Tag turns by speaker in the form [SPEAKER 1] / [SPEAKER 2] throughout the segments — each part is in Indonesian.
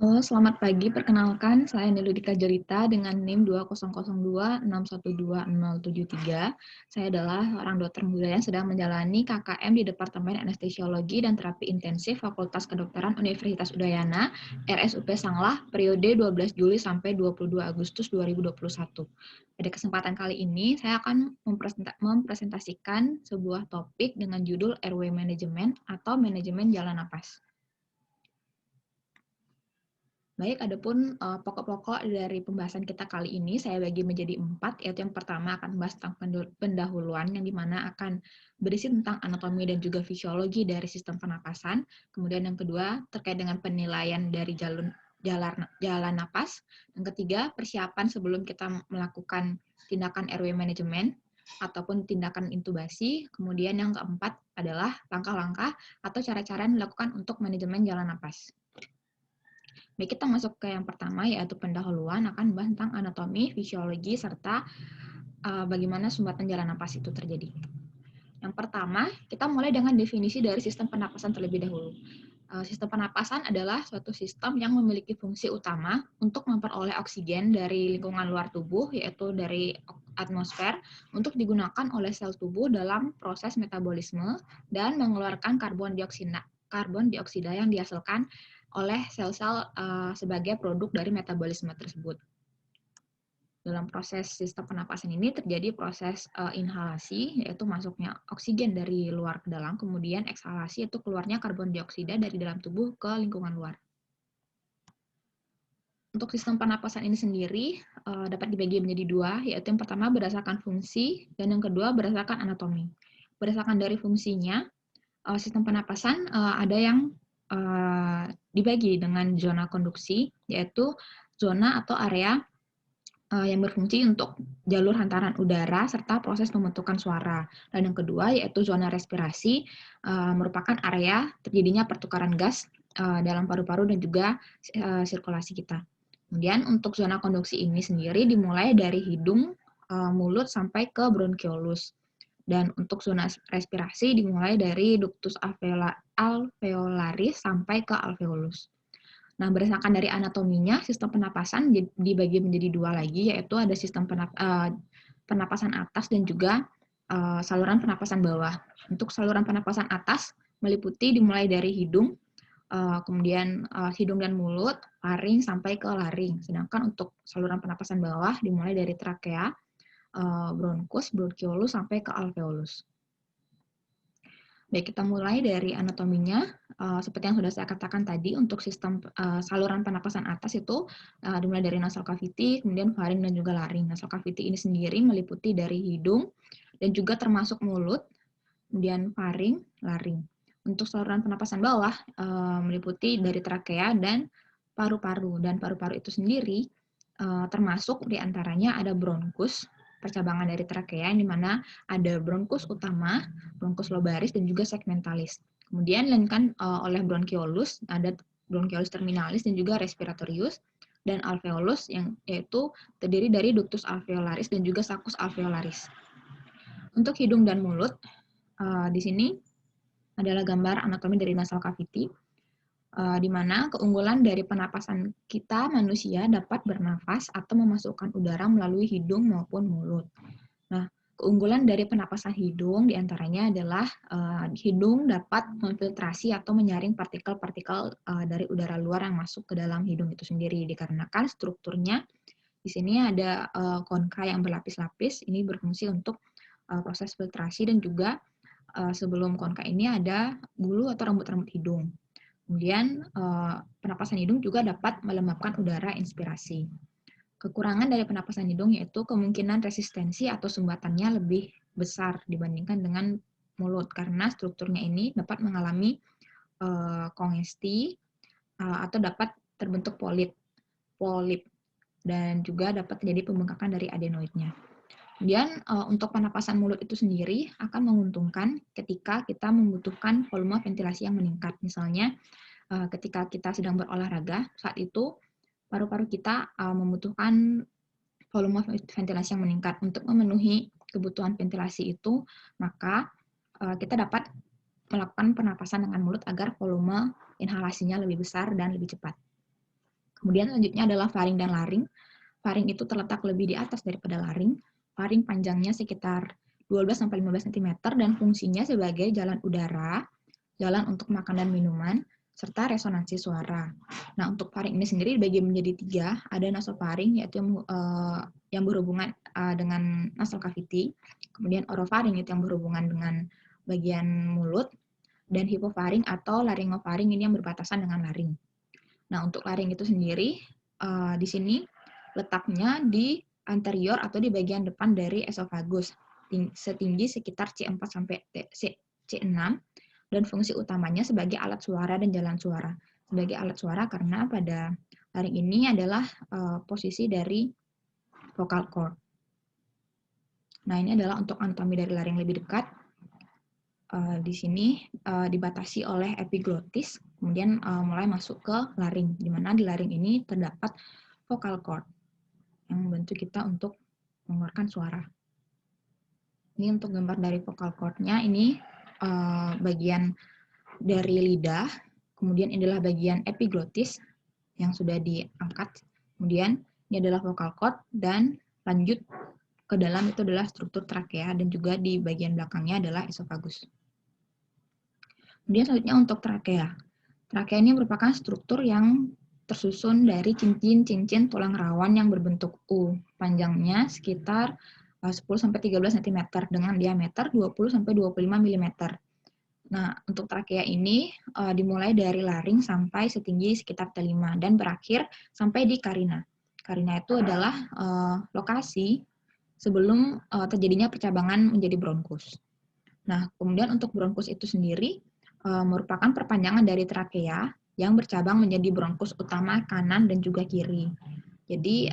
[SPEAKER 1] Halo, selamat pagi. Perkenalkan, saya Neludika Jelita dengan NIM 2002602073. Saya adalah seorang dokter muda yang sedang menjalani KKM di Departemen Anestesiologi dan Terapi Intensif Fakultas Kedokteran Universitas Udayana, RSUP Sanglah, periode 12 Juli sampai 22 Agustus 2021. Pada kesempatan kali ini, saya akan mempresentasikan sebuah topik dengan judul Airway Management atau Manajemen Jalan Napas. Baik, adapun pokok-pokok dari pembahasan kita kali ini saya bagi menjadi 4, yaitu yang pertama akan membahas tentang pendahuluan, yang dimana akan berisi tentang anatomi dan juga fisiologi dari sistem pernapasan. Kemudian yang kedua terkait dengan penilaian dari jalan napas. Yang ketiga, persiapan sebelum kita melakukan tindakan airway management ataupun tindakan intubasi. Kemudian yang keempat adalah langkah-langkah atau cara-cara yang dilakukan untuk manajemen jalan napas. Baik, kita masuk ke yang pertama, yaitu pendahuluan, akan membahas tentang anatomi, fisiologi, serta bagaimana sumbatan jalan napas itu terjadi. Yang pertama, kita mulai dengan definisi dari sistem pernapasan terlebih dahulu. Sistem pernapasan adalah suatu sistem yang memiliki fungsi utama untuk memperoleh oksigen dari lingkungan luar tubuh, yaitu dari atmosfer, untuk digunakan oleh sel tubuh dalam proses metabolisme dan mengeluarkan karbon dioksida yang dihasilkan oleh sel-sel sebagai produk dari metabolisme tersebut. Dalam proses sistem pernapasan ini terjadi proses inhalasi, yaitu masuknya oksigen dari luar ke dalam, kemudian eksalasi, yaitu keluarnya karbon dioksida dari dalam tubuh ke lingkungan luar. Untuk sistem pernapasan ini sendiri dapat dibagi menjadi dua, yaitu yang pertama berdasarkan fungsi, dan yang kedua berdasarkan anatomi. Berdasarkan dari fungsinya, sistem pernapasan ada yang dibagi dengan zona konduksi, yaitu zona atau area yang berfungsi untuk jalur hantaran udara serta proses pembentukan suara. Dan yang kedua yaitu zona respirasi, merupakan area terjadinya pertukaran gas dalam paru-paru dan juga sirkulasi kita. Kemudian untuk zona konduksi ini sendiri dimulai dari hidung, mulut sampai ke bronkiolus. Dan untuk zona respirasi dimulai dari ductus alveolaris sampai ke alveolus. Nah, berdasarkan dari anatominya, sistem pernapasan dibagi menjadi dua lagi, yaitu ada sistem pernapasan atas dan juga saluran pernapasan bawah. Untuk saluran pernapasan atas meliputi dimulai dari hidung, kemudian hidung dan mulut, laring sampai ke laring. Sedangkan untuk saluran pernapasan bawah dimulai dari trakea, bronkus, bronkiolus sampai ke alveolus. Baik, kita mulai dari anatominya. Seperti yang sudah saya katakan tadi, untuk sistem saluran pernapasan atas itu dimulai dari nasal cavity, kemudian faring dan juga laring. Nasal cavity ini sendiri meliputi dari hidung dan juga termasuk mulut, kemudian faring, laring. Untuk saluran pernapasan bawah meliputi dari trakea dan paru-paru. Dan paru-paru itu sendiri termasuk diantaranya ada bronkus, percabangan dari trakea, di mana ada bronkus utama, bronkus lobaris, dan juga segmentalis. Kemudian dilanjutkan oleh bronkiolus, ada bronkiolus terminalis dan juga respiratorius, dan alveolus yang yaitu terdiri dari ductus alveolaris dan juga saccus alveolaris. Untuk hidung dan mulut, di sini adalah gambar anatomi dari nasal cavity, di mana keunggulan dari pernapasan kita manusia dapat bernafas atau memasukkan udara melalui hidung maupun mulut. Nah, keunggulan dari pernapasan hidung diantaranya adalah hidung dapat memfiltrasi atau menyaring partikel-partikel dari udara luar yang masuk ke dalam hidung itu sendiri, dikarenakan strukturnya di sini ada konka yang berlapis-lapis, ini berfungsi untuk proses filtrasi, dan juga sebelum konka ini ada bulu atau rambut-rambut hidung. Kemudian pernapasan hidung juga dapat melembabkan udara inspirasi. Kekurangan dari pernapasan hidung yaitu kemungkinan resistensi atau sumbatannya lebih besar dibandingkan dengan mulut, karena strukturnya ini dapat mengalami kongesti atau dapat terbentuk polip, dan juga dapat terjadi pembengkakan dari adenoidnya. Kemudian untuk pernapasan mulut itu sendiri akan menguntungkan ketika kita membutuhkan volume ventilasi yang meningkat. Misalnya ketika kita sedang berolahraga, saat itu paru-paru kita membutuhkan volume ventilasi yang meningkat. Untuk memenuhi kebutuhan ventilasi itu, maka kita dapat melakukan pernapasan dengan mulut agar volume inhalasinya lebih besar dan lebih cepat. Kemudian selanjutnya adalah faring dan laring. Faring itu terletak lebih di atas daripada laring. Faring panjangnya sekitar 12-15 cm dan fungsinya sebagai jalan udara, jalan untuk makan dan minuman, serta resonansi suara. Nah, untuk faring ini sendiri dibagi menjadi 3. Ada nasofaring, yaitu yang berhubungan dengan nasal cavity. Kemudian orofaring, itu yang berhubungan dengan bagian mulut. Dan hipofaring atau laryngofaring, ini yang berbatasan dengan laring. Nah, untuk laring itu sendiri, di sini letaknya di anterior atau di bagian depan dari esofagus, setinggi sekitar C4 sampai C6, dan fungsi utamanya sebagai alat suara dan jalan suara. Sebagai alat suara karena pada laring ini adalah posisi dari vocal cord. Nah, ini adalah untuk anatomi dari laring lebih dekat. Di sini dibatasi oleh epiglotis, kemudian mulai masuk ke laring, di mana di laring ini terdapat vocal cord yang membantu kita untuk mengeluarkan suara. Ini untuk gambar dari vocal cord-nya, ini bagian dari lidah, kemudian ini adalah bagian epiglotis yang sudah diangkat, kemudian ini adalah vocal cord, dan lanjut ke dalam itu adalah struktur trakea, dan juga di bagian belakangnya adalah esofagus. Kemudian selanjutnya untuk trakea. Trakea ini merupakan struktur yang tersusun dari cincin-cincin tulang rawan yang berbentuk U. Panjangnya sekitar 10-13 cm dengan diameter 20-25 mm. Nah, untuk trakea ini dimulai dari laring sampai setinggi sekitar T5 dan berakhir sampai di karina. Karina itu adalah lokasi sebelum terjadinya percabangan menjadi bronkus. Nah, kemudian untuk bronkus itu sendiri merupakan perpanjangan dari trakea yang bercabang menjadi bronkus utama kanan dan juga kiri. Jadi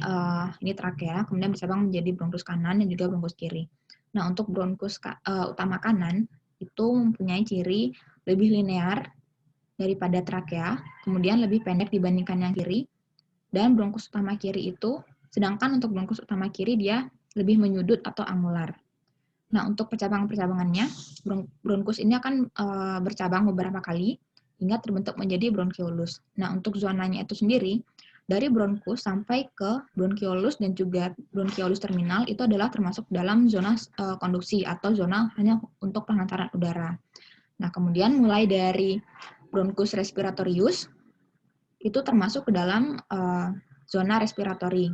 [SPEAKER 1] ini trakea, kemudian bercabang menjadi bronkus kanan dan juga bronkus kiri. Nah, untuk bronkus utama kanan itu mempunyai ciri lebih linear daripada trakea, kemudian lebih pendek dibandingkan yang kiri, dan bronkus utama kiri itu, sedangkan untuk bronkus utama kiri dia lebih menyudut atau angular. Nah, untuk percabangan-percabangannya, bronkus ini akan bercabang beberapa kali hingga terbentuk menjadi bronkiolus. Nah, untuk zonanya itu sendiri, dari bronkus sampai ke bronkiolus dan juga bronkiolus terminal itu adalah termasuk dalam zona konduksi atau zona hanya untuk penghantaran udara. Nah, kemudian mulai dari bronkus respiratorius itu termasuk ke dalam zona respiratori,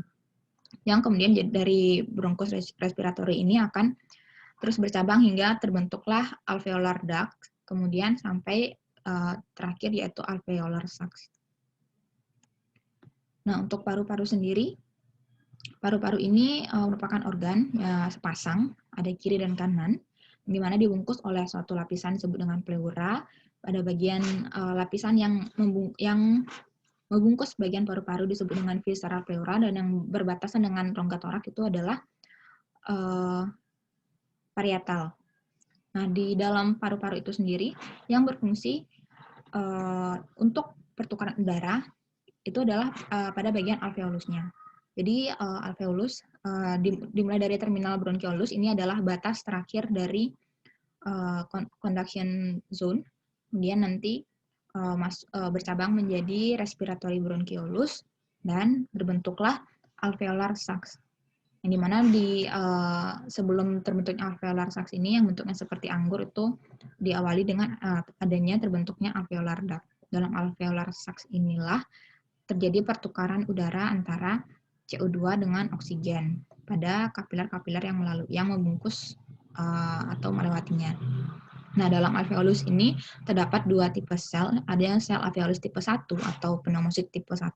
[SPEAKER 1] yang kemudian dari bronkus respiratori ini akan terus bercabang hingga terbentuklah alveolar duct, kemudian sampai terakhir yaitu alveolar sacs. Nah, untuk paru-paru sendiri, paru-paru ini merupakan organ sepasang, ada kiri dan kanan, di mana dibungkus oleh suatu lapisan disebut dengan pleura. Pada bagian lapisan yang membungkus bagian paru-paru disebut dengan viscera pleura, dan yang berbatasan dengan rongga torak itu adalah parietal. Nah, di dalam paru-paru itu sendiri yang berfungsi untuk pertukaran udara itu adalah pada bagian alveolusnya. Jadi alveolus dimulai dari terminal bronkiolus, ini adalah batas terakhir dari conduction zone. Kemudian nanti bercabang menjadi respiratory bronkiolus dan berbentuklah alveolar sacs. Yang dimana sebelum terbentuknya alveolar sacs ini yang bentuknya seperti anggur itu diawali dengan adanya terbentuknya alveolar duct. Dalam alveolar sacs inilah terjadi pertukaran udara antara CO2 dengan oksigen pada kapiler-kapiler yang membungkus atau melewatinya. Nah, dalam alveolus ini terdapat 2 tipe sel. Ada sel alveolus tipe 1 atau pneumosit tipe 1,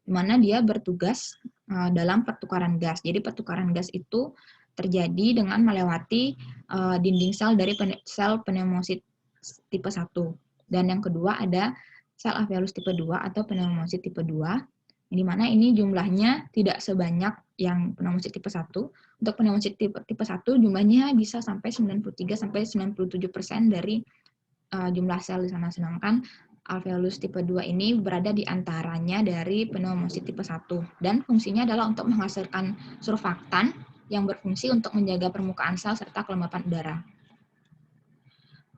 [SPEAKER 1] di mana dia bertugas dalam pertukaran gas. Jadi pertukaran gas itu terjadi dengan melewati dinding sel dari sel pneumosit tipe 1. Dan yang kedua ada sel alveolus tipe 2 atau pneumosit tipe 2, di mana ini jumlahnya tidak sebanyak yang pneumosit tipe 1. Untuk pneumosit tipe 1 jumlahnya bisa sampai 93-97% dari jumlah sel di sana, sedangkan alveolus tipe 2 ini berada di antaranya dari pneumosit tipe 1, dan fungsinya adalah untuk menghasilkan surfaktan yang berfungsi untuk menjaga permukaan sel serta kelembapan udara.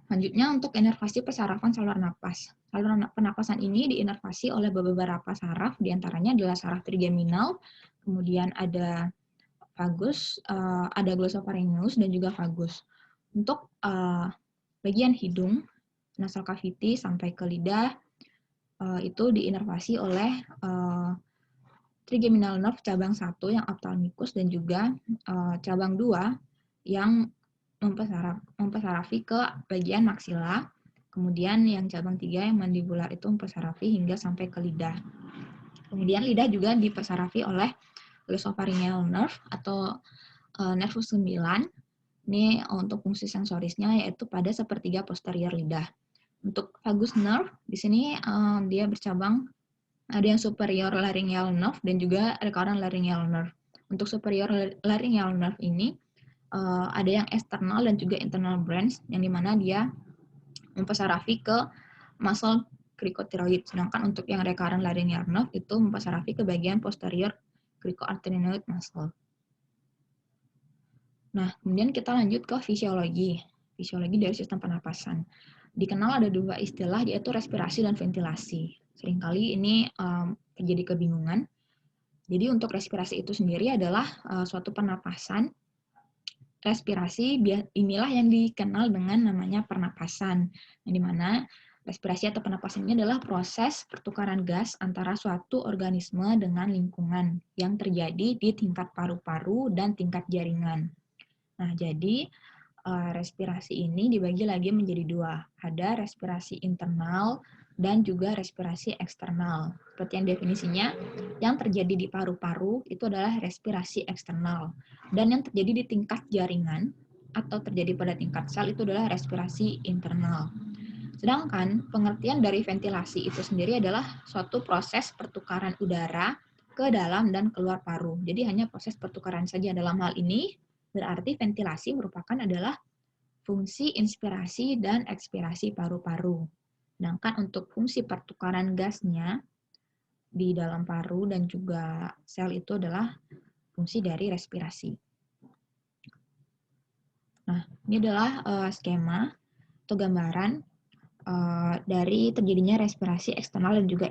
[SPEAKER 1] Selanjutnya untuk inervasi persarafan saluran napas. Saluran pernapasan ini diinervasi oleh beberapa saraf, diantaranya adalah saraf trigeminal, kemudian ada vagus, ada glossopharyngeus dan juga vagus. Untuk bagian hidung, nasal cavity sampai ke lidah itu diinervasi oleh trigeminal nerve cabang 1 yang ophthalmicus dan juga cabang 2 yang mempersarafi ke bagian maksila, kemudian yang cabang 3 yang mandibular itu mempersarafi hingga sampai ke lidah. Kemudian lidah juga dipersarafi oleh glossopharyngeal nerve atau nervus 9. Ini untuk fungsi sensorisnya yaitu pada sepertiga posterior lidah. Untuk vagus nerve, di sini dia bercabang, ada yang superior laryngeal nerve dan juga recurrent laryngeal nerve. Untuk superior laryngeal nerve ini ada yang external dan juga internal branch, yang dimana dia mempersarafi ke muscle cricotheroid. Sedangkan untuk yang recurrent laryngeal nerve itu mempersarafi ke bagian posterior cricoarytenoid muscle. Nah, kemudian kita lanjut ke fisiologi. Fisiologi dari sistem pernapasan. Dikenal ada dua istilah, yaitu respirasi dan ventilasi. Seringkali ini terjadi kebingungan. Jadi untuk respirasi itu sendiri adalah suatu pernapasan. Respirasi inilah yang dikenal dengan namanya pernapasan, yang dimana respirasi atau pernapasan ini adalah proses pertukaran gas antara suatu organisme dengan lingkungan yang terjadi di tingkat paru-paru dan tingkat jaringan. Nah, jadi respirasi ini dibagi lagi menjadi dua. Ada respirasi internal dan juga respirasi eksternal. Seperti yang definisinya, yang terjadi di paru-paru itu adalah respirasi eksternal. Dan yang terjadi di tingkat jaringan atau terjadi pada tingkat sel itu adalah respirasi internal. Sedangkan pengertian dari ventilasi itu sendiri adalah suatu proses pertukaran udara ke dalam dan keluar paru. Jadi hanya proses pertukaran saja. Dalam hal ini berarti ventilasi merupakan adalah fungsi inspirasi dan ekspirasi paru-paru. Sedangkan untuk fungsi pertukaran gasnya di dalam paru dan juga sel itu adalah fungsi dari respirasi. Nah, ini adalah skema atau gambaran dari terjadinya respirasi eksternal dan juga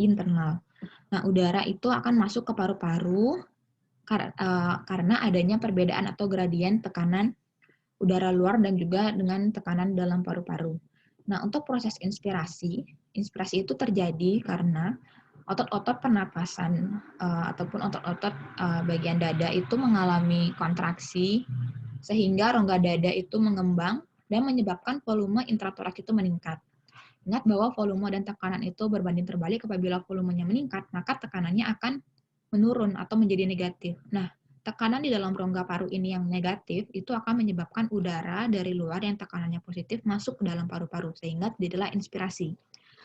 [SPEAKER 1] internal. Nah, udara itu akan masuk ke paru-paru karena adanya perbedaan atau gradien tekanan udara luar dan juga dengan tekanan dalam paru-paru. Nah, untuk proses inspirasi itu terjadi karena otot-otot pernapasan ataupun otot-otot bagian dada itu mengalami kontraksi sehingga rongga dada itu mengembang dan menyebabkan volume intratorak itu meningkat. Ingat bahwa volume dan tekanan itu berbanding terbalik. Apabila volumenya meningkat, maka tekanannya akan menurun atau menjadi negatif. Nah, tekanan di dalam rongga paru ini yang negatif itu akan menyebabkan udara dari luar yang tekanannya positif masuk ke dalam paru-paru sehingga terjadilah inspirasi.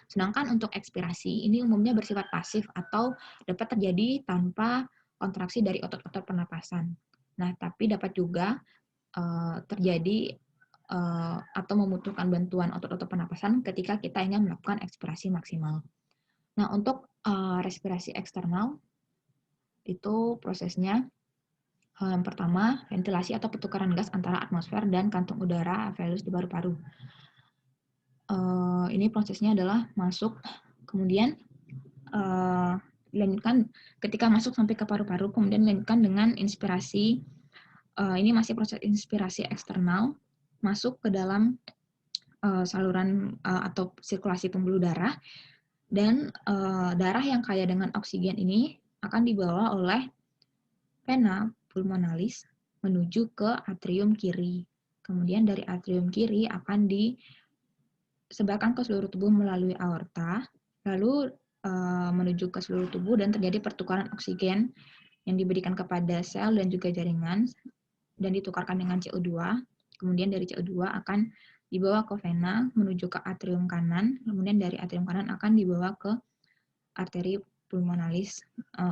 [SPEAKER 1] Sedangkan untuk ekspirasi ini umumnya bersifat pasif atau dapat terjadi tanpa kontraksi dari otot-otot pernapasan. Nah, tapi dapat juga terjadi atau membutuhkan bantuan otot-otot pernapasan ketika kita ingin melakukan ekspirasi maksimal. Nah, untuk respirasi eksternal itu prosesnya yang pertama, ventilasi atau pertukaran gas antara atmosfer dan kantung udara alveolus di paru-paru. Ini prosesnya adalah masuk, kemudian dilanjutkan ketika masuk sampai ke paru-paru, kemudian dilanjutkan dengan inspirasi. Ini masih proses inspirasi eksternal, masuk ke dalam saluran atau sirkulasi pembuluh darah, dan darah yang kaya dengan oksigen ini akan dibawa oleh vena pulmonalis menuju ke atrium kiri. Kemudian dari atrium kiri akan disebarkan ke seluruh tubuh melalui aorta, lalu menuju ke seluruh tubuh dan terjadi pertukaran oksigen yang diberikan kepada sel dan juga jaringan dan ditukarkan dengan CO2. Kemudian dari CO2 akan dibawa ke vena menuju ke atrium kanan, kemudian dari atrium kanan akan dibawa ke arteri pulmonalis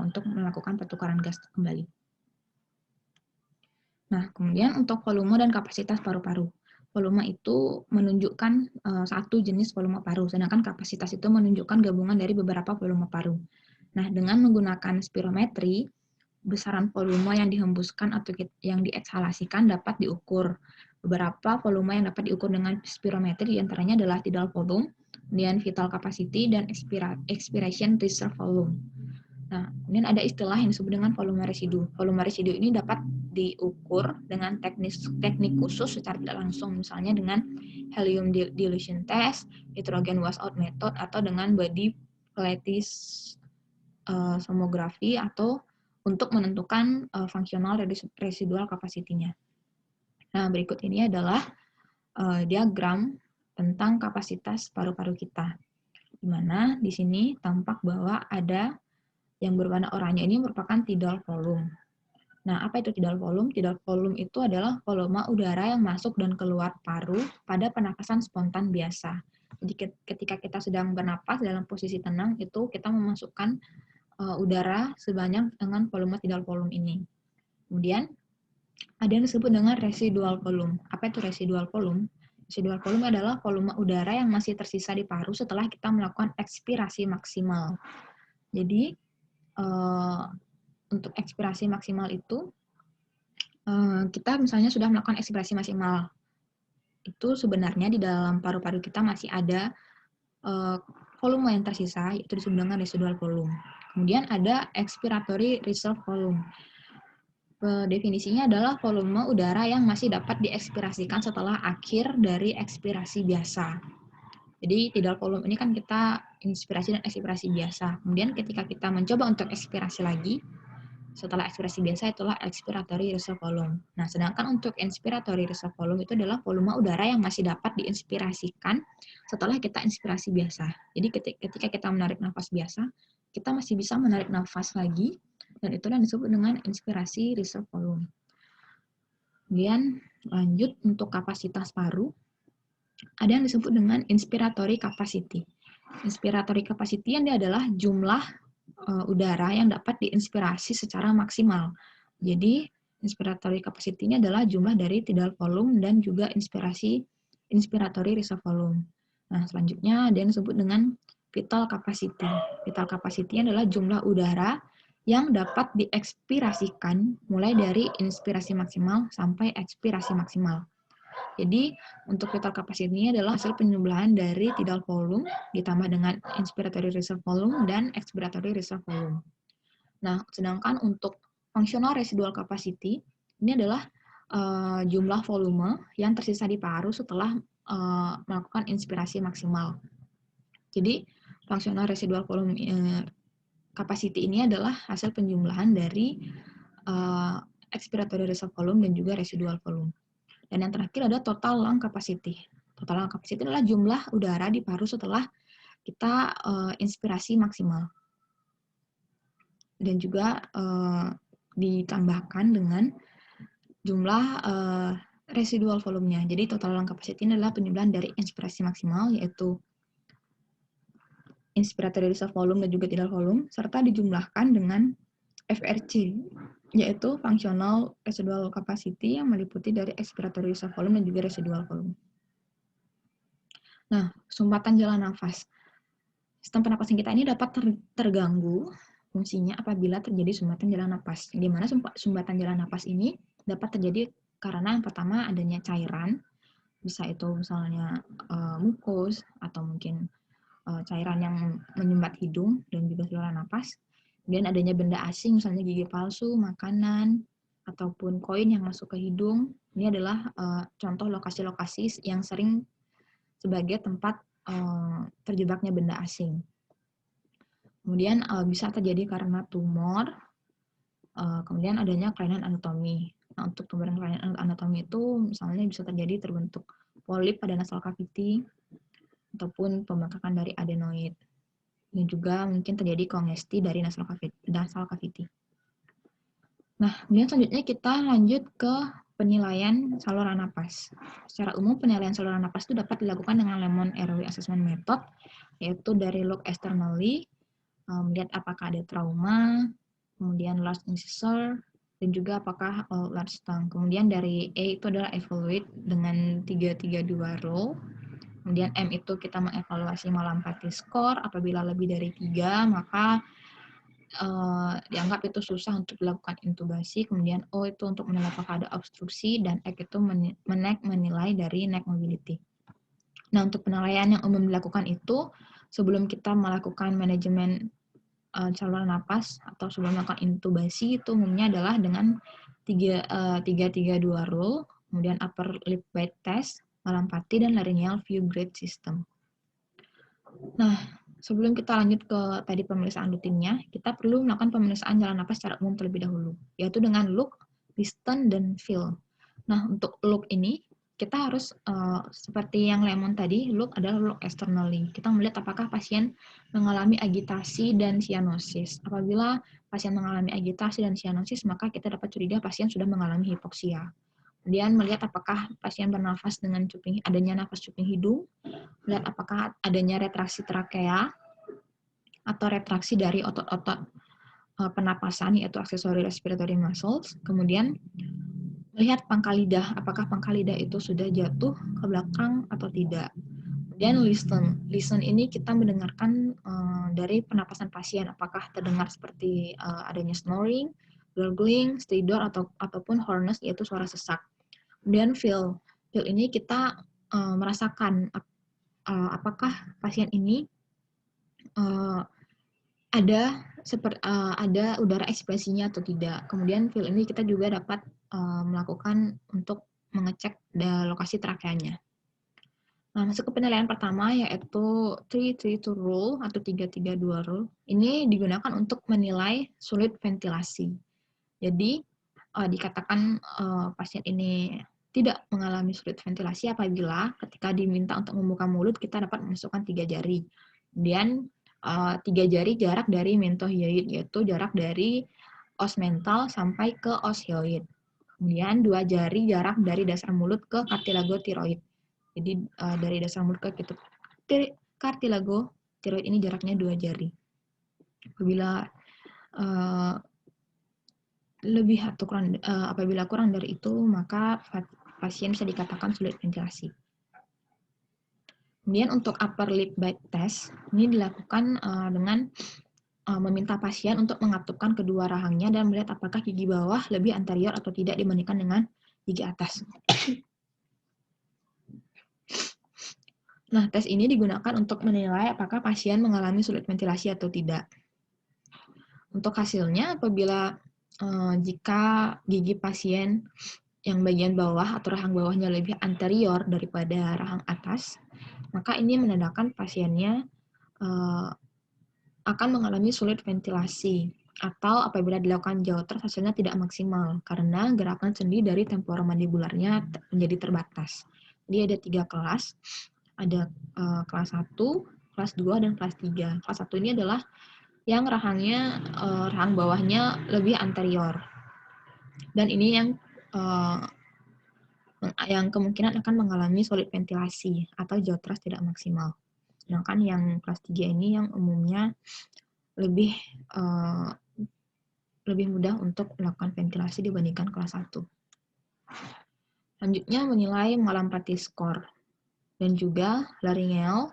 [SPEAKER 1] untuk melakukan pertukaran gas kembali. Nah, kemudian untuk volume dan kapasitas paru-paru. Volume itu menunjukkan satu jenis volume paru, sedangkan kapasitas itu menunjukkan gabungan dari beberapa volume paru. Nah, dengan menggunakan spirometri, besaran volume yang dihembuskan atau yang dieksalasikan dapat diukur. beberapa volume yang dapat diukur dengan spirometri, diantaranya adalah tidal volume, kemudian vital capacity, dan expiration reserve volume. Nah, kemudian ada istilah yang disebut dengan volume residu. Volume residu ini dapat diukur dengan teknik khusus secara tidak langsung, misalnya dengan helium dilution test, hydrogen washout method, atau dengan body lattice somografi, atau untuk menentukan fungsional residual capacity-nya. Nah, berikut ini adalah diagram tentang kapasitas paru-paru kita, di mana di sini tampak bahwa ada yang berwarna oranye ini merupakan tidal volume. Nah, apa itu tidal volume? Tidal volume itu adalah volume udara yang masuk dan keluar paru pada pernapasan spontan biasa. Jadi ketika kita sedang bernapas dalam posisi tenang, itu kita memasukkan udara sebanyak dengan volume tidal volume ini. Kemudian, ada yang disebut dengan residual volume. Apa itu residual volume? Residual volume adalah volume udara yang masih tersisa di paru setelah kita melakukan ekspirasi maksimal. Jadi, untuk ekspirasi maksimal itu, kita misalnya sudah melakukan ekspirasi maksimal. Itu sebenarnya di dalam paru-paru kita masih ada volume yang tersisa, yaitu disebut dengan residual volume. Kemudian ada expiratory reserve volume. Definisinya adalah volume udara yang masih dapat diekspirasikan setelah akhir dari ekspirasi biasa. Jadi tidal volume ini kan kita inspirasi dan ekspirasi biasa. Kemudian ketika kita mencoba untuk ekspirasi lagi, setelah ekspirasi biasa itulah expiratory reserve volume. Nah, sedangkan untuk inspiratory reserve volume itu adalah volume udara yang masih dapat diinspirasikan setelah kita inspirasi biasa. Jadi ketika kita menarik nafas biasa, kita masih bisa menarik nafas lagi, dan itu yang disebut dengan inspirasi reserve volume. Kemudian lanjut untuk kapasitas paru, ada yang disebut dengan inspiratory capacity. Inspiratory capacity ini adalah jumlah udara yang dapat diinspirasi secara maksimal. Jadi, inspiratory capacity ini adalah jumlah dari tidal volume dan juga inspiratory reserve volume. Nah, selanjutnya ada yang disebut dengan vital capacity. Vital capacity adalah jumlah udara yang dapat diekspirasikan mulai dari inspirasi maksimal sampai ekspirasi maksimal. Jadi, untuk vital capacity ini adalah hasil penjumlahan dari tidal volume ditambah dengan inspiratory reserve volume dan expiratory reserve volume. Nah, sedangkan untuk functional residual capacity, ini adalah jumlah volume yang tersisa di paru setelah melakukan inspirasi maksimal. Jadi, functional residual volume capacity ini adalah hasil penjumlahan dari expiratory reserve volume dan juga residual volume. Dan yang terakhir ada total lung capacity. Total lung capacity adalah jumlah udara di paru setelah kita inspirasi maksimal. Dan juga ditambahkan dengan jumlah residual volumenya. Jadi total lung capacity ini adalah penjumlahan dari inspirasi maksimal, yaitu inspiratory reserve volume dan juga tidal volume, serta dijumlahkan dengan FRC, yaitu functional residual capacity yang meliputi dari expiratory reserve volume dan juga residual volume. Nah, sumbatan jalan nafas. Sistem pernapasan kita ini dapat terganggu fungsinya apabila terjadi sumbatan jalan nafas. Di mana sumbatan jalan nafas ini dapat terjadi karena yang pertama adanya cairan, bisa itu misalnya mukus atau mungkin cairan yang menyumbat hidung dan juga saluran nafas. Kemudian adanya benda asing, misalnya gigi palsu, makanan, ataupun koin yang masuk ke hidung. Ini adalah contoh lokasi-lokasi yang sering sebagai tempat terjebaknya benda asing. Kemudian bisa terjadi karena tumor, kemudian adanya kelainan anatomi. Nah, untuk kelainan anatomi itu misalnya bisa terjadi terbentuk polip pada nasal cavity, ataupun pembengkakan dari adenoid. Dan juga mungkin terjadi kongesti dari nasal cavity. Nah, kemudian selanjutnya kita lanjut ke penilaian saluran napas. Secara umum, penilaian saluran napas itu dapat dilakukan dengan Lemon Airway Assessment Method, yaitu dari look externally, melihat apakah ada trauma, kemudian large incisor, dan juga apakah large tongue. Kemudian dari A itu adalah evaluate dengan 332 row. Kemudian M itu kita mengevaluasi malampati score. Apabila lebih dari 3, maka dianggap itu susah untuk dilakukan intubasi, kemudian O itu untuk menilai apakah ada obstruksi, dan X itu menilai dari neck mobility. Nah, untuk penilaian yang umum dilakukan itu, sebelum kita melakukan manajemen saluran napas atau sebelum melakukan intubasi, itu umumnya adalah dengan 3-3-2 rule, kemudian upper lip bite test, Mallampati, dan laryngeal view grid system. Nah, sebelum kita lanjut ke tadi pemeriksaan rutinnya, kita perlu melakukan pemeriksaan jalan napas secara umum terlebih dahulu, yaitu dengan look, listen, dan feel. Nah, untuk look ini, kita harus seperti yang Lemon tadi, look adalah look externally. Kita melihat apakah pasien mengalami agitasi dan cyanosis. Apabila pasien mengalami agitasi dan cyanosis, maka kita dapat curiga pasien sudah mengalami hipoksia. Kemudian melihat apakah pasien bernafas dengan adanya nafas cuping hidung, melihat apakah adanya retraksi trakea atau retraksi dari otot-otot penapasan, yaitu accessory respiratory muscles. Kemudian melihat pangkal lidah, apakah pangkal lidah itu sudah jatuh ke belakang atau tidak. Kemudian listen. Listen ini kita mendengarkan dari penapasan pasien, apakah terdengar seperti adanya snoring, gurgling, stridor, ataupun hoarseness, yaitu suara sesak. Kemudian feel. Feel ini kita merasakan apakah pasien ini ada udara ekspresinya atau tidak. Kemudian feel ini kita juga dapat melakukan untuk mengecek lokasi trakeanya. Nah, masuk ke penilaian pertama, yaitu 3-3-2 rule atau 3-3-2 rule. Ini digunakan untuk menilai sulit ventilasi. Jadi dikatakan pasien ini tidak mengalami sulit ventilasi apabila ketika diminta untuk membuka mulut kita dapat memasukkan 3 jari. Kemudian 3 jari jarak dari mentohyoid, yaitu jarak dari os mental sampai ke os hyoid. Kemudian 2 jari jarak dari dasar mulut ke kartilago tiroid. Jadi dari dasar mulut ke kartilago tiroid ini jaraknya 2 jari. Apabila lebih atau kurang, apabila kurang dari itu, maka pasien bisa dikatakan sulit ventilasi. Kemudian untuk upper lip bite test, ini dilakukan dengan meminta pasien untuk mengatupkan kedua rahangnya dan melihat apakah gigi bawah lebih anterior atau tidak dibandingkan dengan gigi atas. Nah, tes ini digunakan untuk menilai apakah pasien mengalami sulit ventilasi atau tidak. Untuk hasilnya, apabila jika gigi pasien yang bagian bawah atau rahang bawahnya lebih anterior daripada rahang atas, maka ini menandakan pasiennya akan mengalami sulit ventilasi, atau apabila dilakukan jaw thrust hasilnya tidak maksimal karena gerakan sendi dari temporomandibularnya menjadi terbatas. Jadi ada 3 kelas, ada kelas 1, kelas 2, dan kelas 3. Kelas 1 ini adalah yang rahang bawahnya lebih anterior. Dan ini yang kemungkinan akan mengalami sulit ventilasi atau jaw thrust tidak maksimal. Sedangkan yang kelas 3 ini yang umumnya lebih mudah untuk melakukan ventilasi dibandingkan kelas 1. Selanjutnya menilai Mallampati score dan juga laryngeal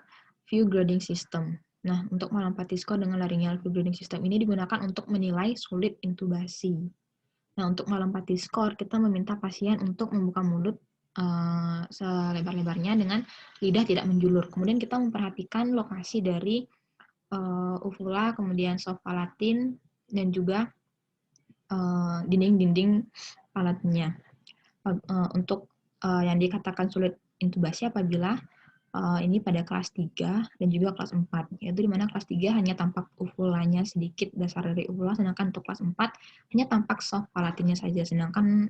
[SPEAKER 1] view grading system. Nah, untuk Mallampati score dengan laryngeal view grading system ini digunakan untuk menilai sulit intubasi. Nah, untuk Mallampati score, kita meminta pasien untuk membuka mulut selebar-lebarnya dengan lidah tidak menjulur. Kemudian kita memperhatikan lokasi dari uvula, kemudian soft palatin, dan juga dinding-dinding palatnya. Untuk yang dikatakan sulit intubasi apabila ini pada kelas 3 dan juga kelas 4, yaitu di mana kelas 3 hanya tampak uvulanya sedikit dasar dari uvula, sedangkan untuk kelas 4 hanya tampak soft palatinnya saja, sedangkan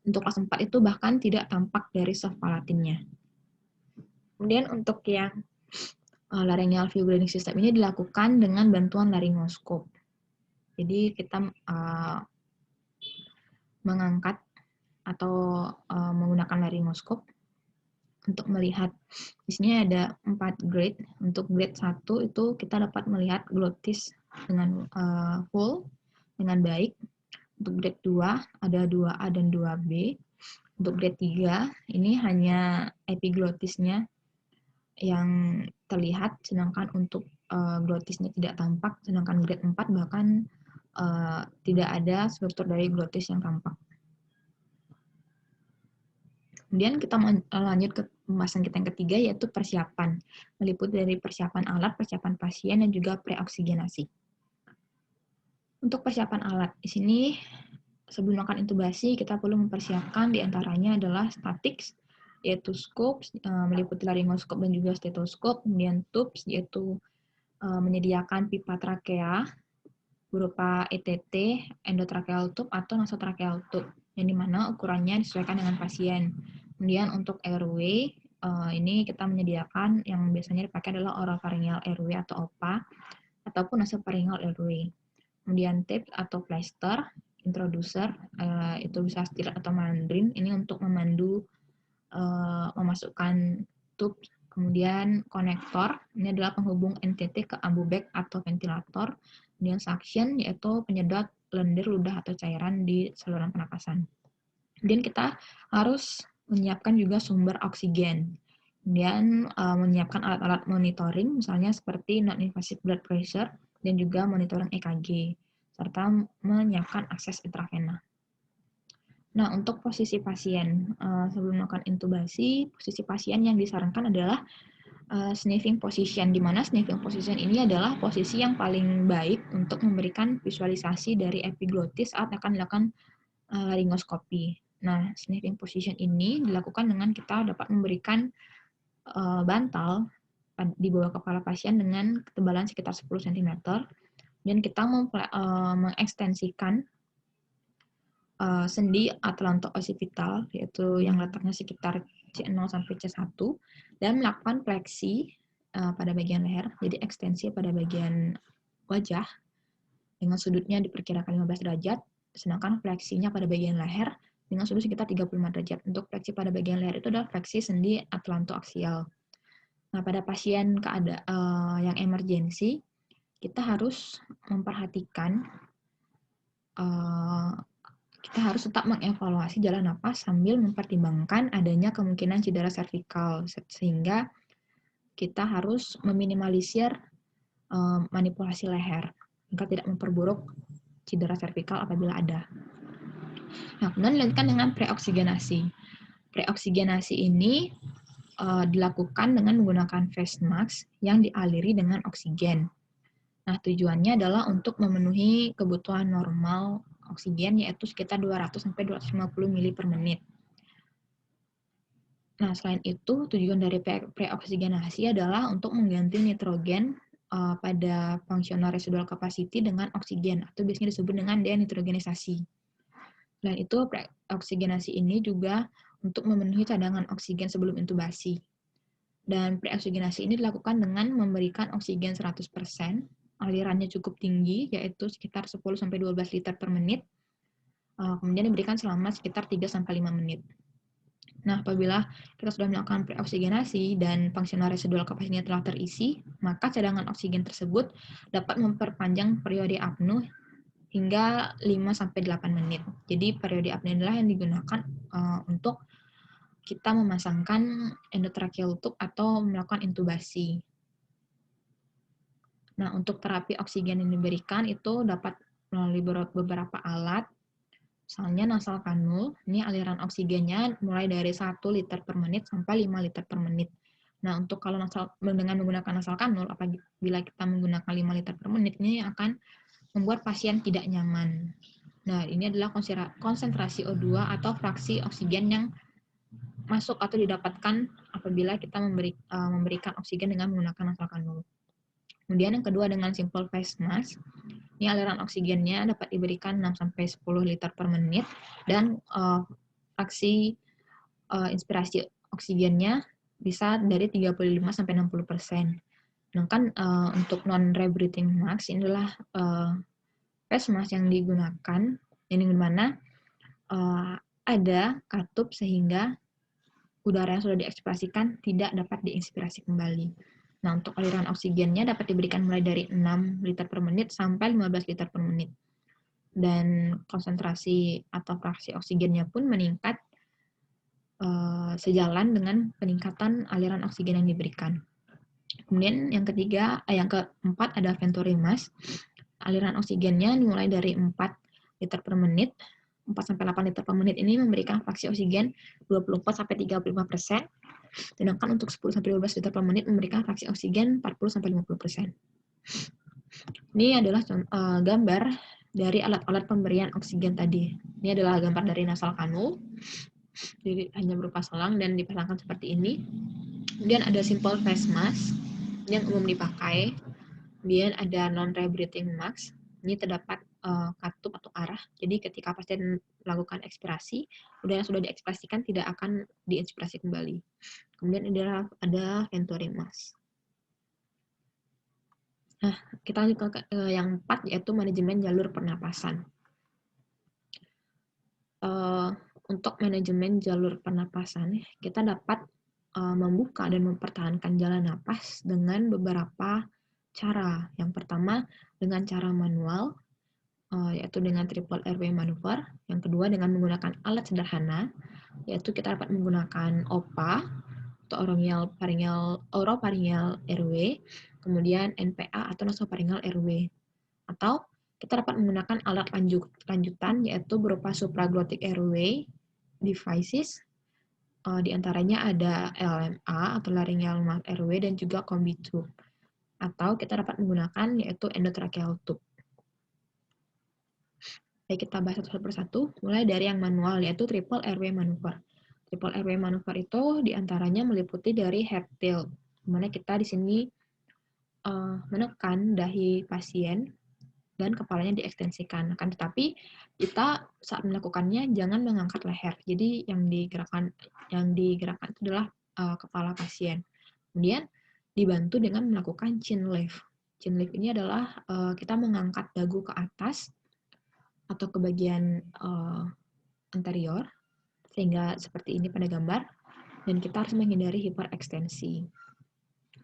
[SPEAKER 1] untuk kelas 4 itu bahkan tidak tampak dari soft palatinnya. Kemudian untuk yang laryngeal view grading system ini dilakukan dengan bantuan laryngoskop. Jadi kita mengangkat atau menggunakan laryngoskop untuk melihat. Di sini ada 4 grade. Untuk grade 1 itu kita dapat melihat glotis dengan full, dengan baik. Untuk grade 2 ada 2A dan 2B. Untuk grade 3 ini hanya epiglotisnya yang terlihat, sedangkan untuk glotisnya tidak tampak, sedangkan grade 4 bahkan tidak ada struktur dari glotis yang tampak. Kemudian kita lanjut ke pembahasan kita yang ketiga, yaitu persiapan. Meliputi dari persiapan alat, persiapan pasien, dan juga preoksigenasi. Untuk persiapan alat, di sini sebelum melakukan intubasi, kita perlu mempersiapkan diantaranya adalah statics, yaitu scope, meliputi laryngoskop dan juga stetoskop, kemudian tubes, yaitu menyediakan pipa trakea berupa ETT, endotracheal tube, atau nasotracheal tube, yang dimana ukurannya disesuaikan dengan pasien. Kemudian untuk airway, ini kita menyediakan yang biasanya dipakai adalah oropharyngeal airway atau OPA, ataupun nasopharyngeal airway. Kemudian tape atau plaster, introducer, itu bisa stirat atau mandrin, ini untuk memandu memasukkan tube. Kemudian konektor, ini adalah penghubung NTT ke ambu bag atau ventilator. Kemudian suction, yaitu penyedot lendir, ludah, atau cairan di saluran pernapasan. Kemudian kita harus menyiapkan juga sumber oksigen. Kemudian menyiapkan alat-alat monitoring, misalnya seperti non-invasive blood pressure, dan juga monitoring EKG, serta menyiapkan akses intravena. Nah, untuk posisi pasien, sebelum melakukan intubasi, posisi pasien yang disarankan adalah sniffing position, di mana sniffing position ini adalah posisi yang paling baik untuk memberikan visualisasi dari epiglotis saat akan dilakukan laryngoskopi. Nah, sniffing position ini dilakukan dengan kita dapat memberikan bantal di bawah kepala pasien dengan ketebalan sekitar 10 cm, dan kita mengekstensikan sendi atlanto-occipital, yaitu yang letaknya sekitar C0 sampai C1, dan melakukan fleksi pada bagian leher, jadi ekstensi pada bagian wajah, dengan sudutnya diperkirakan 15 derajat, sedangkan fleksinya pada bagian leher dengan sudut sekitar 35 derajat. Untuk fleksi pada bagian leher itu adalah fleksi sendi atlanto-aksial. Nah, pada pasien yang emergensi, kita harus memperhatikan, kita harus tetap mengevaluasi jalan napas sambil mempertimbangkan adanya kemungkinan cedera servikal, sehingga kita harus meminimalisir manipulasi leher, agar tidak memperburuk cedera servikal apabila ada. Nah, kemudian dilanjutkan dengan preoksigenasi. Preoksigenasi ini dilakukan dengan menggunakan face mask yang dialiri dengan oksigen. Nah, tujuannya adalah untuk memenuhi kebutuhan normal oksigen, yaitu sekitar 200-250 ml per menit. Nah, selain itu, tujuan dari preoksigenasi adalah untuk mengganti nitrogen pada functional residual capacity dengan oksigen, atau biasanya disebut dengan denitrogenisasi. Selain itu, preoksigenasi ini juga untuk memenuhi cadangan oksigen sebelum intubasi. Dan preoksigenasi ini dilakukan dengan memberikan oksigen 100%, alirannya cukup tinggi, yaitu sekitar 10-12 liter per menit, kemudian diberikan selama sekitar 3-5 menit. Nah, apabila kita sudah melakukan preoksigenasi dan functional residual capacity telah terisi, maka cadangan oksigen tersebut dapat memperpanjang periode apnoe hingga 5-8 menit. Jadi periode apnoe inilah yang digunakan untuk kita memasangkan endotracheal tube atau melakukan intubasi. Nah, untuk terapi oksigen yang diberikan itu dapat melalui beberapa alat, misalnya nasal kanul. Ini aliran oksigennya mulai dari 1 liter per menit sampai 5 liter per menit. Nah, untuk kalau dengan menggunakan nasal kanul, apabila kita menggunakan 5 liter per menit, ini akan membuat pasien tidak nyaman. Nah, ini adalah konsentrasi O2 atau fraksi oksigen yang masuk atau didapatkan apabila kita memberikan oksigen dengan menggunakan nasal kanul. Kemudian yang kedua dengan simple face mask. Ini aliran oksigennya dapat diberikan 6-10 liter per menit, dan fraksi inspirasi oksigennya bisa dari 35-60%. Sedangkan untuk non-rebreathing mask, ini adalah face mask yang digunakan, yang dimana ada katup sehingga udara yang sudah diekspresikan tidak dapat diinspirasi kembali. Nah, untuk aliran oksigennya dapat diberikan mulai dari 6 liter per menit sampai 15 liter per menit. Dan konsentrasi atau fraksi oksigennya pun meningkat sejalan dengan peningkatan aliran oksigen yang diberikan. Kemudian yang keempat ada ventorimas. Aliran oksigennya dimulai dari 4 liter per menit. 4 sampai 8 liter per menit ini memberikan fraksi oksigen 24 sampai 35%. Sedangkan untuk 10 sampai 12 liter per menit memberikan fraksi oksigen 40 sampai 50%. Ini adalah gambar dari alat-alat pemberian oksigen tadi. Ini adalah gambar dari nasal kanul. Jadi hanya berupa selang dan dipasangkan seperti ini. Kemudian ada simple face mask yang umum dipakai. Kemudian ada non-rebreathing mask. Ini terdapat katup atau arah. Jadi ketika pasien melakukan ekspirasi, udara yang sudah diekspresikan tidak akan diinspirasi kembali. Kemudian ada venturi mask. Nah, kita lanjut ke yang 4, yaitu manajemen jalur pernapasan. Untuk manajemen jalur pernapasan, kita dapat membuka dan mempertahankan jalan napas dengan beberapa cara. Yang pertama dengan cara manual, yaitu dengan triple airway maneuver. Yang kedua dengan menggunakan alat sederhana, yaitu kita dapat menggunakan OPA atau oropharyngeal airway, kemudian NPA atau nasopharyngeal airway. Atau kita dapat menggunakan alat lanjutan, yaitu berupa supraglottic airway devices. Di antaranya ada LMA atau laryngeal mouth airway dan juga combi tube. Atau kita dapat menggunakan yaitu endotracheal tube. Baik, kita bahas satu persatu, mulai dari yang manual yaitu triple airway maneuver. Triple airway maneuver itu di antaranya meliputi dari head tilt, di mana kita di sini menekan dahi pasien dan kepalanya diekstensikan. Akan tetapi kita saat melakukannya jangan mengangkat leher. Jadi yang digerakkan itu adalah kepala pasien. Kemudian dibantu dengan melakukan chin lift. Chin lift ini adalah kita mengangkat dagu ke atas atau ke bagian anterior sehingga seperti ini pada gambar, dan kita harus menghindari hiperekstensi.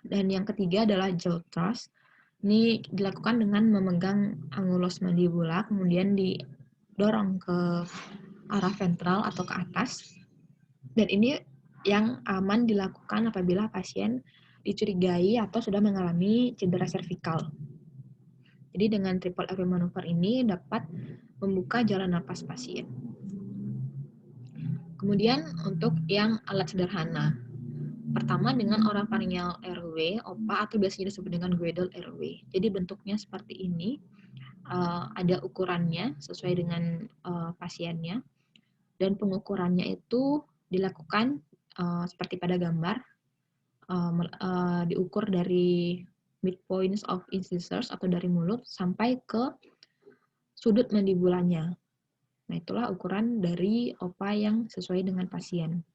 [SPEAKER 1] Dan yang ketiga adalah jaw thrust. Ini dilakukan dengan memegang angulus mandibula, kemudian didorong ke arah ventral atau ke atas. Dan ini yang aman dilakukan apabila pasien dicurigai atau sudah mengalami cedera servikal. Jadi dengan triple airway maneuver ini dapat membuka jalan napas pasien. Kemudian untuk yang alat sederhana. Pertama dengan oropharyngeal airway, OPA atau biasanya disebut dengan Guedel airway. Jadi bentuknya seperti ini, ada ukurannya sesuai dengan pasiennya, dan pengukurannya itu dilakukan seperti pada gambar, diukur dari midpoints of incisors atau dari mulut sampai ke sudut mandibulanya. Nah, itulah ukuran dari OPA yang sesuai dengan pasien.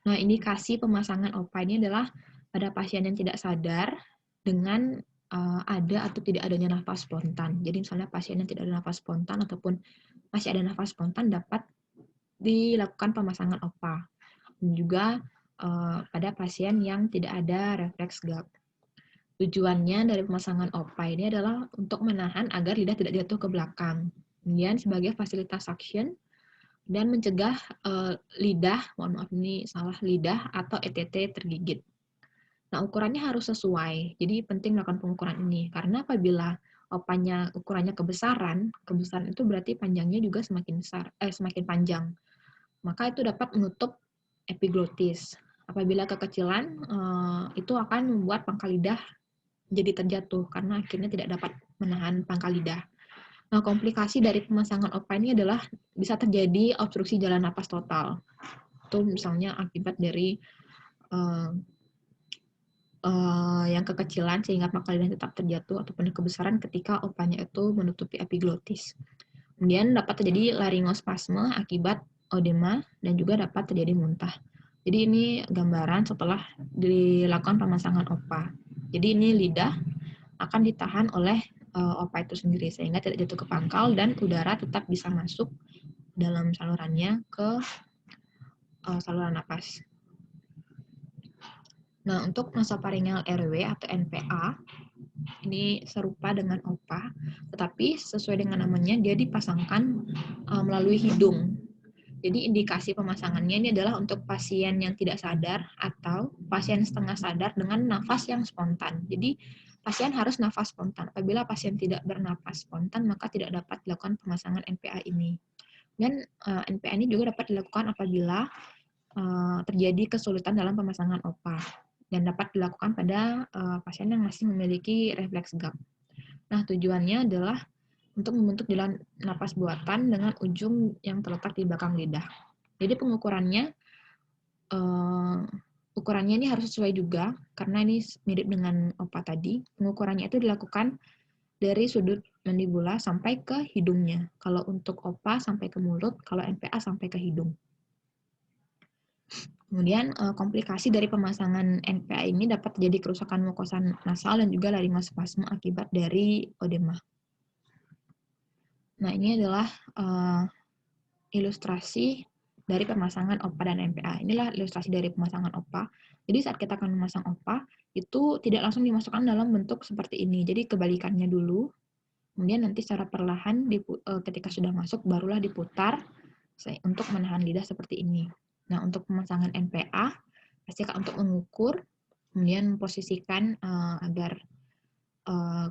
[SPEAKER 1] Nah, indikasi pemasangan OPA ini adalah pada pasien yang tidak sadar dengan ada atau tidak adanya nafas spontan. Jadi misalnya pasien yang tidak ada nafas spontan ataupun masih ada nafas spontan dapat dilakukan pemasangan OPA. Dan juga pada pasien yang tidak ada refleks gap. Tujuannya dari pemasangan OPA ini adalah untuk menahan agar lidah tidak jatuh ke belakang. Kemudian sebagai fasilitas suction dan mencegah lidah atau ETT tergigit. Nah, ukurannya harus sesuai. Jadi penting melakukan pengukuran ini karena apabila OPA-nya ukurannya kebesaran itu berarti panjangnya juga semakin panjang. Maka itu dapat menutup epiglotis. Apabila kekecilan, itu akan membuat pangkal lidah jadi terjatuh karena akhirnya tidak dapat menahan pangkal lidah. Nah, komplikasi dari pemasangan OPA ini adalah bisa terjadi obstruksi jalan napas total. Itu misalnya akibat dari yang kekecilan sehingga pangkal lidah tetap terjatuh ataupun kebesaran ketika OPA-nya itu menutupi epiglotis. Kemudian dapat terjadi laryngospasme akibat odema dan juga dapat terjadi muntah. Jadi ini gambaran setelah dilakukan pemasangan OPA. Jadi ini lidah akan ditahan oleh OPA itu sendiri sehingga tidak jatuh ke pangkal dan udara tetap bisa masuk dalam salurannya ke saluran napas. Nah, untuk nasopharyngeal airway atau NPA ini serupa dengan OPA, tetapi sesuai dengan namanya dia dipasangkan melalui hidung. Jadi indikasi pemasangannya ini adalah untuk pasien yang tidak sadar atau pasien setengah sadar dengan nafas yang spontan. Jadi pasien harus nafas spontan. Apabila pasien tidak bernafas spontan, maka tidak dapat dilakukan pemasangan NPA ini. Dan NPA ini juga dapat dilakukan apabila terjadi kesulitan dalam pemasangan OPA dan dapat dilakukan pada pasien yang masih memiliki refleks gap. Nah, tujuannya adalah untuk membentuk jalan napas buatan dengan ujung yang terletak di belakang lidah. Jadi pengukurannya, ukurannya ini harus sesuai juga, karena ini mirip dengan OPA tadi. Pengukurannya itu dilakukan dari sudut mandibula sampai ke hidungnya. Kalau untuk OPA sampai ke mulut, kalau NPA sampai ke hidung. Kemudian komplikasi dari pemasangan NPA ini dapat terjadi kerusakan mukosa nasal dan juga laryngospasme akibat dari odema. Nah, ini adalah ilustrasi dari pemasangan OPA dan NPA. Inilah ilustrasi dari pemasangan OPA. Jadi saat kita akan memasang OPA, itu tidak langsung dimasukkan dalam bentuk seperti ini. Jadi kebalikannya dulu, kemudian nanti secara perlahan ketika sudah masuk, barulah diputar untuk menahan lidah seperti ini. Nah, untuk pemasangan NPA, pastikan untuk mengukur, kemudian memposisikan agar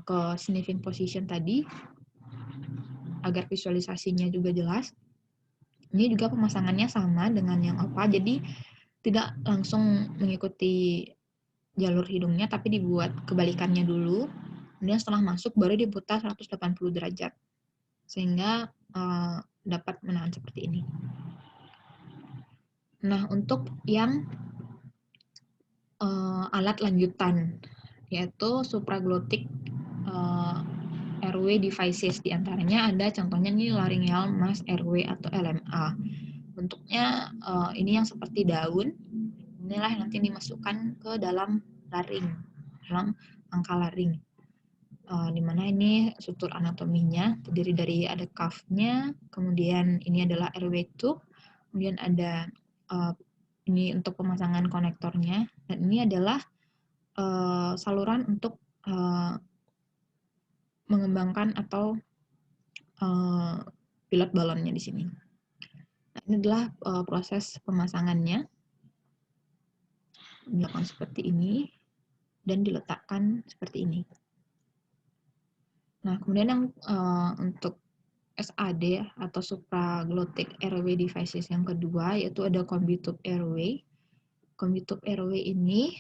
[SPEAKER 1] ke sniffing position tadi, agar visualisasinya juga jelas. Ini juga pemasangannya sama dengan yang OPA, jadi tidak langsung mengikuti jalur hidungnya, tapi dibuat kebalikannya dulu. Kemudian setelah masuk, baru diputar 180 derajat. Sehingga dapat menahan seperti ini. Nah, untuk yang alat lanjutan, yaitu supraglottic airway devices. Di antaranya ada contohnya nih laryngeal mask airway atau LMA. Bentuknya ini yang seperti daun. Inilah yang nanti dimasukkan ke dalam laring, dalam angka laring. Di mana ini struktur anatominya terdiri dari ada cuff-nya, kemudian ini adalah airway tube, kemudian ada ini untuk pemasangan konektornya, dan ini adalah saluran untuk mengembangkan atau pilot balonnya di sini. Nah, ini adalah proses pemasangannya. Dilakukan seperti ini dan diletakkan seperti ini. Nah, kemudian yang untuk SAD atau supraglottic airway devices yang kedua yaitu ada combi tube airway. Combi tube airway ini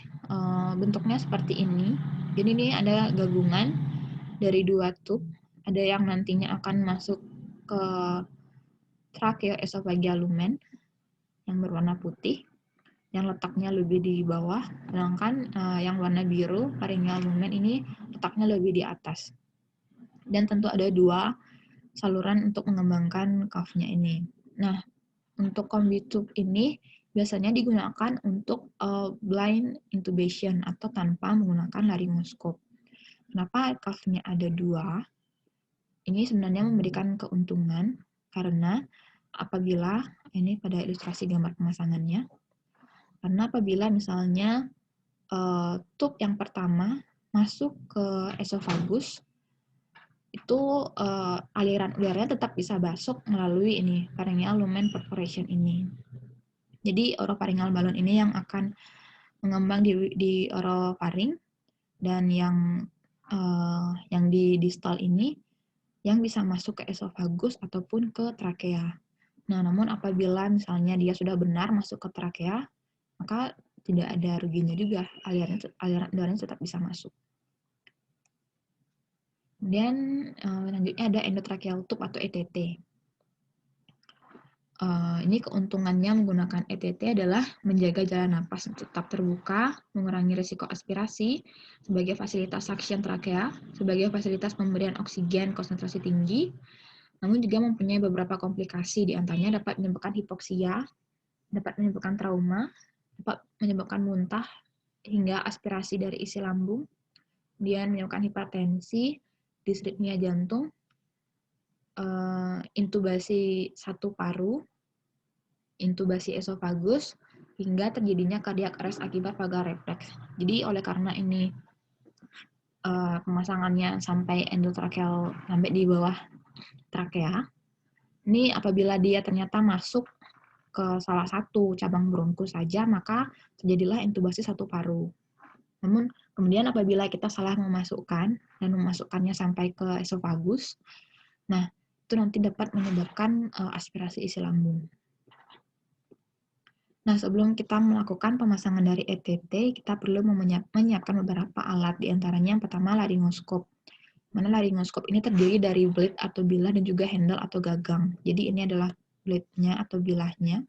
[SPEAKER 1] bentuknya seperti ini. Jadi ini ada gabungan dari dua tube. Ada yang nantinya akan masuk ke tracheoesophageal lumen yang berwarna putih, yang letaknya lebih di bawah, sedangkan yang warna biru laryngeal lumen ini letaknya lebih di atas. Dan tentu ada dua saluran untuk mengembangkan cuff-nya ini. Nah, untuk combi tube ini biasanya digunakan untuk blind intubation atau tanpa menggunakan laryngoskop. Kenapa cuff-nya ada dua? Ini sebenarnya memberikan keuntungan karena apabila, ini pada ilustrasi gambar pemasangannya, karena apabila misalnya tube yang pertama masuk ke esofagus, itu aliran udaranya tetap bisa masuk melalui ini, pharyngeal lumen perforation ini. Jadi oropharyngeal balon ini yang akan mengembang di orofaring, dan yang di distal ini yang bisa masuk ke esofagus ataupun ke trakea. Nah, namun apabila misalnya dia sudah benar masuk ke trakea, maka tidak ada ruginya juga, aliran udaranya tetap bisa masuk. Kemudian selanjutnya ada endotracheal tube atau ETT. Ini keuntungannya menggunakan ETT adalah menjaga jalan napas tetap terbuka, mengurangi risiko aspirasi, sebagai fasilitas suction trakea, sebagai fasilitas pemberian oksigen konsentrasi tinggi, namun juga mempunyai beberapa komplikasi, di antaranya dapat menyebabkan hipoksia, dapat menyebabkan trauma, dapat menyebabkan muntah, hingga aspirasi dari isi lambung, kemudian menyebabkan hipertensi, disritmia jantung, intubasi satu paru, intubasi esofagus, hingga terjadinya cardiac arrest akibat vagal reflex. Jadi oleh karena ini pemasangannya sampai endotracheal, sampai di bawah trakea, ini apabila dia ternyata masuk ke salah satu cabang bronkus saja, maka terjadilah intubasi satu paru. Namun kemudian apabila kita salah memasukkan dan memasukkannya sampai ke esofagus, nah itu nanti dapat menyebabkan aspirasi isi lambung. Nah, sebelum kita melakukan pemasangan dari ETT, kita perlu menyiapkan beberapa alat, di antaranya yang pertama laringoskop. Mana laringoskop ini terdiri dari blade atau bilah dan juga handle atau gagang. Jadi ini adalah blade-nya atau bilahnya,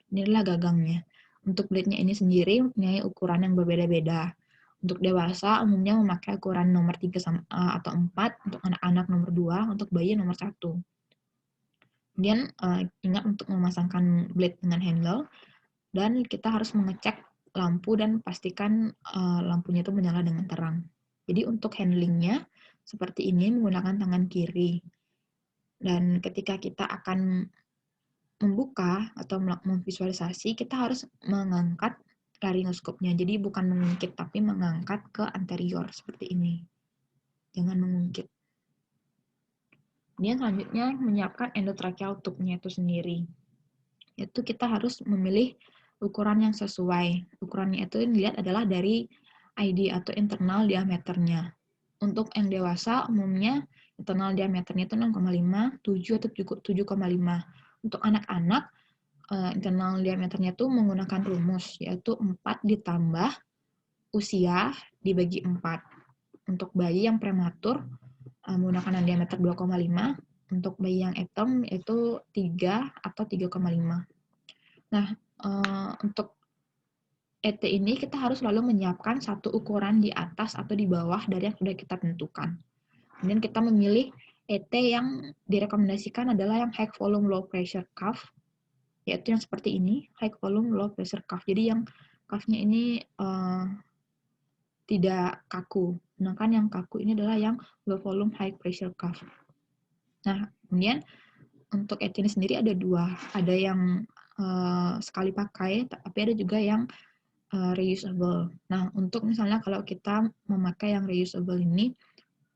[SPEAKER 1] ini adalah gagangnya. Untuk blade-nya ini sendiri mempunyai ukuran yang berbeda-beda. Untuk dewasa umumnya memakai ukuran nomor 3 atau 4, untuk anak-anak nomor 2, untuk bayi nomor 1. Kemudian ingat untuk memasangkan blade dengan handle, dan kita harus mengecek lampu dan pastikan lampunya itu menyala dengan terang. Jadi untuk handlingnya seperti ini menggunakan tangan kiri. Dan ketika kita akan membuka atau memvisualisasi, kita harus mengangkat laringoskopnya. Jadi bukan mengungkit, tapi mengangkat ke anterior seperti ini. Jangan mengungkit. Kemudian selanjutnya menyiapkan endotracheal tube-nya itu sendiri. Yaitu kita harus memilih ukuran yang sesuai. Ukurannya itu yang dilihat adalah dari ID atau internal diameternya. Untuk yang dewasa umumnya internal diameternya itu 6,5, 7 atau 7,5. Untuk anak-anak internal diameternya itu menggunakan rumus, yaitu 4 ditambah usia dibagi 4. Untuk bayi yang prematur menggunakan diameter 2,5, untuk bayi yang etom itu 3 atau 3,5. Nah, untuk ET ini kita harus selalu menyiapkan satu ukuran di atas atau di bawah dari yang sudah kita tentukan. Kemudian kita memilih ET yang direkomendasikan adalah yang high volume low pressure cuff, yaitu yang seperti ini, high volume low pressure cuff. Jadi yang cuff-nya ini tidak kaku. Sedangkan yang kaku ini adalah yang low volume high pressure cuff. Nah, kemudian untuk ET ini sendiri ada dua. Ada yang sekali pakai, tapi ada juga yang reusable. Nah, untuk misalnya kalau kita memakai yang reusable ini,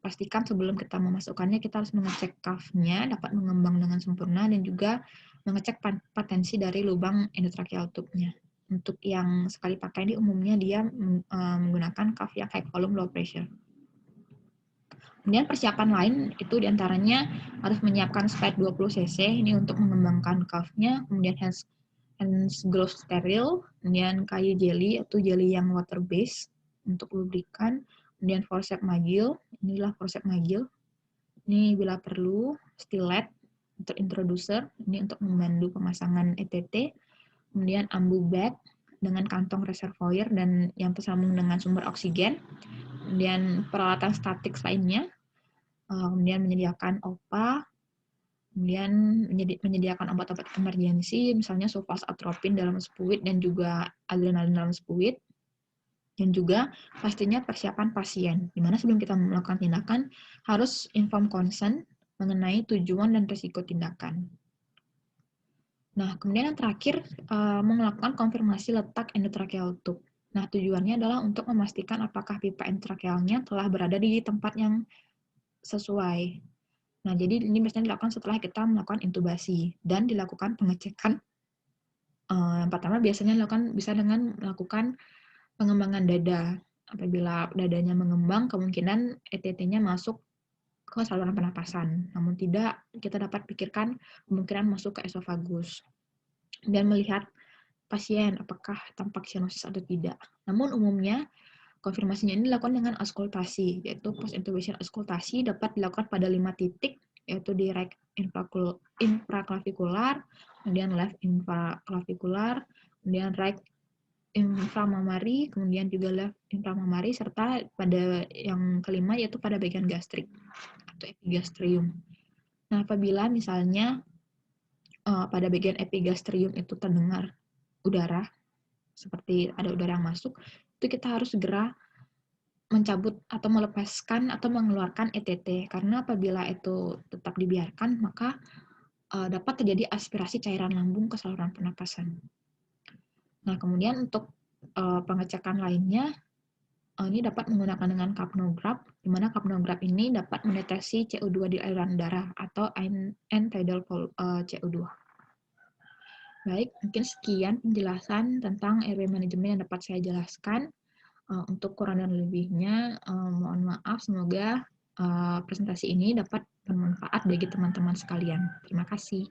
[SPEAKER 1] pastikan sebelum kita memasukkannya, kita harus mengecek cuff-nya dapat mengembang dengan sempurna dan juga mengecek potensi dari lubang endotracheal tube-nya. Untuk yang sekali pakai ini umumnya dia menggunakan cuff yang high volume low pressure. Kemudian persiapan lain itu diantaranya harus menyiapkan Spide 20 cc ini untuk mengembangkan cuff-nya, kemudian hand glove steril, kemudian kayu jelly atau jelly yang water based untuk lubrikan, kemudian forceps magil, inilah forceps magil. Ini bila perlu, stilet untuk introducer, ini untuk membantu pemasangan ETT, kemudian ambu bag dengan kantong reservoir dan yang tersambung dengan sumber oksigen, kemudian peralatan statik lainnya, kemudian menyediakan OPA, kemudian menyediakan obat-obat emergensi, misalnya sulfasatropin dalam sepuit dan juga adrenalin dalam sepuit. Dan juga pastinya persiapan pasien, di mana sebelum kita melakukan tindakan harus inform consent mengenai tujuan dan risiko tindakan. Nah, kemudian yang terakhir, melakukan konfirmasi letak endotracheal tube. Nah, tujuannya adalah untuk memastikan apakah pipa endotrachealnya telah berada di tempat yang sesuai. Nah, jadi ini biasanya dilakukan setelah kita melakukan intubasi dan dilakukan pengecekan. Yang pertama biasanya dilakukan bisa dengan melakukan pengembangan dada. Apabila dadanya mengembang, kemungkinan ETT-nya masuk ke saluran pernapasan. Namun tidak, kita dapat pikirkan kemungkinan masuk ke esofagus. Dan melihat pasien apakah tampak cyanosis atau tidak. Namun umumnya konfirmasinya ini dilakukan dengan auskultasi, yaitu post-intubation auskultasi dapat dilakukan pada 5 titik, yaitu di right infraclavicular, kemudian left infraclavicular, kemudian right inframammary, kemudian juga left inframammary, serta pada yang kelima yaitu pada bagian gastrik atau epigastrium. Nah, apabila misalnya pada bagian epigastrium itu terdengar udara, seperti ada udara yang masuk, itu kita harus segera mencabut atau melepaskan atau mengeluarkan ETT, karena apabila itu tetap dibiarkan, maka dapat terjadi aspirasi cairan lambung ke saluran pernapasan. Nah, kemudian untuk pengecekan lainnya, ini dapat menggunakan dengan capnograph, di mana capnograph ini dapat mendeteksi CO2 di aliran darah atau end-tidal CO2. Baik, mungkin sekian penjelasan tentang airway management yang dapat saya jelaskan. Untuk kurang dan lebihnya, mohon maaf. Semoga presentasi ini dapat bermanfaat bagi teman-teman sekalian. Terima kasih.